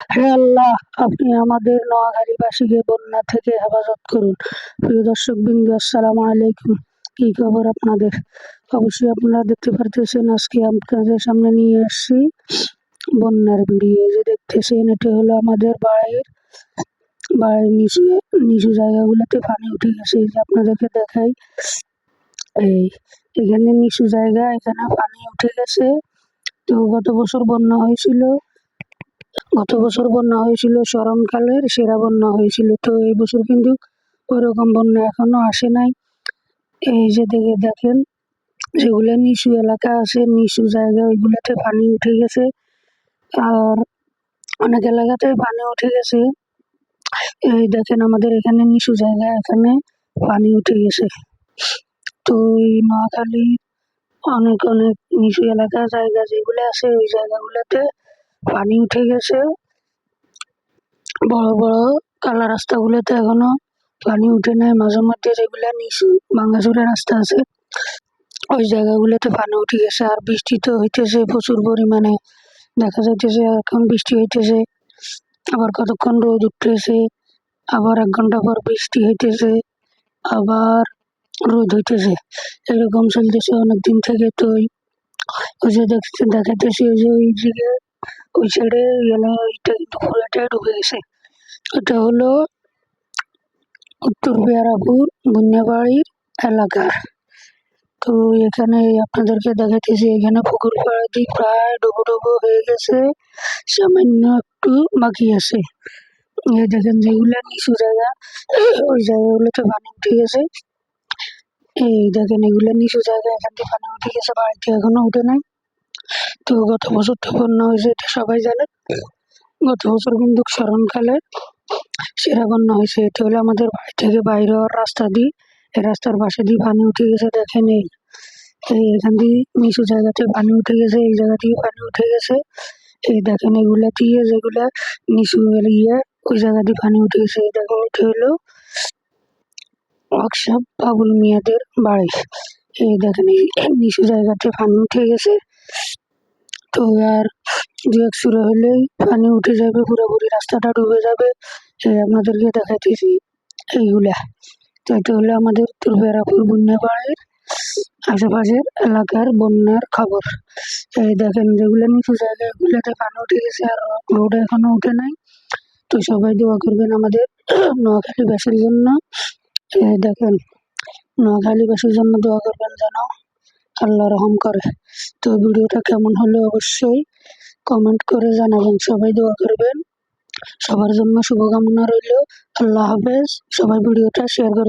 হে আল্লাহ, আপনি আমাদের নোয়াখালীবাসীকে বন্যা থেকে হেফাজত করুন। প্রিয় দর্শকবৃন্দ, আসসালামু আলাইকুম। কি খবর আপনাদের? অবশ্যই আপনারা দেখতে পারতেছেন, আজকে আপনাদের সামনে নিয়ে আসছি বন্যার ভিডিও। এই যে দেখতেছেন, এটা হলো আমাদের বাড়ির নিচু নিচু জায়গাগুলোতে পানি উঠে গেছে। এই যে আপনাদেরকে দেখাই, এই এখানে নিচু জায়গা, এখানে পানি উঠে গেছে। তো গত বছর বন্যা হয়েছিল স্মরণকালের সেরা বন্যা হয়েছিল। তো এই বছর কিন্তু ওইরকম বন্যা এখনো আসে নাই। এই যে দেখেন, যেগুলো নিচু এলাকা আছে, নিচু জায়গা, ওইগুলোতে পানি উঠে গেছে। আর অনেক এলাকাতে পানি উঠে গেছে। এই দেখেন, আমাদের এখানে নিচু জায়গা, এখানে পানি উঠে গেছে। তো এই নোয়াখালী অনেক অনেক নিচু এলাকা জায়গা যেগুলো আছে, ওই জায়গাগুলোতে পানি উঠে গেছে। বড় বড় কালা রাস্তাগুলোতে এখনো পানি উঠে নাই। মাঝে মধ্যে যেগুলা নিচু ভাঙাচোরা রাস্তা আছে, ওই জায়গাগুলোতে পানি উঠে গেছে। আর বৃষ্টি তো হইতেছে প্রচুর পরিমাণে, দেখা যাইতেছে এখন বৃষ্টি হইতেছে, আবার কতক্ষণ রোদ উঠতেছে, আবার 1 ঘন্টা পর বৃষ্টি হইতেছে, আবার রোদ হইতেছে। এরকম চলতেছে অনেকদিন থেকে। তো ওই যে দেখাইতেছি, ওই যে ওই দিকে ওই সাইডে গেলে ওইটা কিন্তু পুরোটাই ডুবে গেছে। এটা হলো উত্তর পেয়ারাপুর বুনিয়াবাড়ির এলাকার। তো এখানে আপনাদেরকে দেখাইতেছি, এখানে পুকুর পাড়াটি প্রায় ডুবো ডুবো হয়ে গেছে, সামান্য একটু বাকি আছে। এই দেখেন, যেগুলা নিচু জায়গা, ওই জায়গাগুলোতে পানি উঠে গেছে। এই দেখেন, এগুলো নিচু জায়গা, এখান থেকে পানি উঠে গেছে, বাড়িতে এখনো উঠে নাই। তো গত বছর তো বন্যা হয়েছে, এটা সবাই জানে। গত বছর কিন্তু স্মরণকালে সেরা বন্যা হয়েছে। এটা হলো আমাদের বাড়ি থেকে বাইরে হওয়ার রাস্তা দিয়ে, এই রাস্তার পাশে দিয়ে পানি উঠে গেছে। দেখেন, এখান দিয়ে নিচু জায়গাতে পানি উঠে গেছে, এই জায়গা থেকে পানি উঠে গেছে। এই দেখেন, এগুলা দিয়ে যেগুলা নিচু ইয়ে, ওই জায়গা দিয়ে পানি উঠে গেছে। এই দেখেন, এটা হলো ওয়ার্কশপ বাবুল মিয়াদের বাড়ি। এই দেখেন, এই নিচু জায়গাতে পানি উঠে গেছে। তো আর দু এক শুরু হলেই পানি উঠে যাবে, পুরোপুরি রাস্তাটা ডুবে যাবে। এই আপনাদেরকে দেখাইতেছি এইগুলা। তো এটা হলো আমাদের উত্তর পেয়ারাপুর বুনিয়াবাড়ির আশেপাশের এলাকার বন্যার খবর। এই দেখেন, যেগুলো নিচু জায়গা, এগুলোতে পানি উঠে গেছে, আর রোড এখনো উঠে নাই। তো সবাই দোয়া করবেন আমাদের নোয়াখালীবাসীর জন্য। দেখেন, নোয়াখালীবাসীর জন্য দোয়া করবেন যেন আল্লাহ রহম করে। তো ভিডিওটা কেমন হলো অবশ্যই কমেন্ট করে জানাবেন। সবাই দোয়া করবেন, সবার জন্য শুভকামনা রইল। আল্লাহ হাফেজ। সবাই ভিডিওটা শেয়ার করে